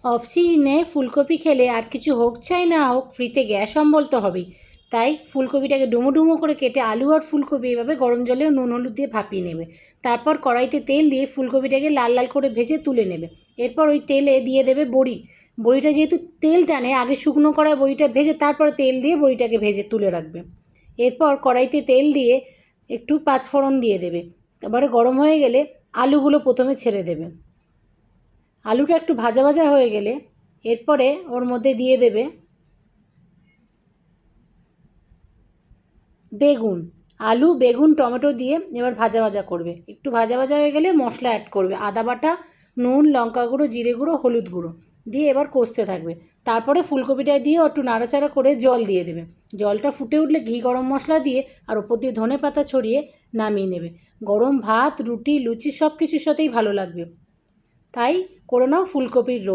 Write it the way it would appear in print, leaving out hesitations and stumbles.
Of সিজনে ফুলকপি খেলে আর কিছু হোক চাই না হোক ফ্রিতে গ্যাস অম্বল তো হবেই। তাই ফুলকপিটাকে ডুমো ডুমো করে কেটে আলু আর ফুলকপি এভাবে গরম জলে নুন হলুদ দিয়ে ভাপিয়ে নেবে। তারপর কড়াইতে তেল দিয়ে ফুলকপিটাকে লাল লাল করে ভেজে তুলে নেবে। এরপর ওই তেলে দিয়ে দেবে বড়ি। বড়িটা যেহেতু তেল টানে, আগে শুকনো কড়ায় বড়িটা ভেজে তারপরে তেল দিয়ে বড়িটাকে ভেজে তুলে রাখবে। এরপর কড়াইতে তেল দিয়ে একটু পাঁচফোড়ন দিয়ে দেবে। তারপরে গরম হয়ে গেলে আলুগুলো প্রথমে ছেড়ে দেবে। আলুটা একটু ভাজা ভাজা হয়ে গেলে এরপরে ওর মধ্যে দিয়ে দেবে বেগুন। আলু বেগুন টমেটো দিয়ে এবার ভাজা ভাজা করবে। একটু ভাজা ভাজা হয়ে গেলে মশলা অ্যাড করবে, আদা বাটা, নুন, লঙ্কা গুঁড়ো, জিরে গুঁড়ো, হলুদ গুঁড়ো দিয়ে এবার কষতে থাকবে। তারপরে ফুলকপিটা দিয়ে একটু নাড়াচাড়া করে জল দিয়ে দেবে। জলটা ফুটে উঠলে ঘি গরম মশলা দিয়ে আর ওপর দিয়ে ধনে পাতা ছড়িয়ে নামিয়ে নেবে। গরম ভাত, রুটি, লুচি সব কিছুর সাথেই ভালো লাগবে। তাই করে নাও ফুলকপির রোস্ট।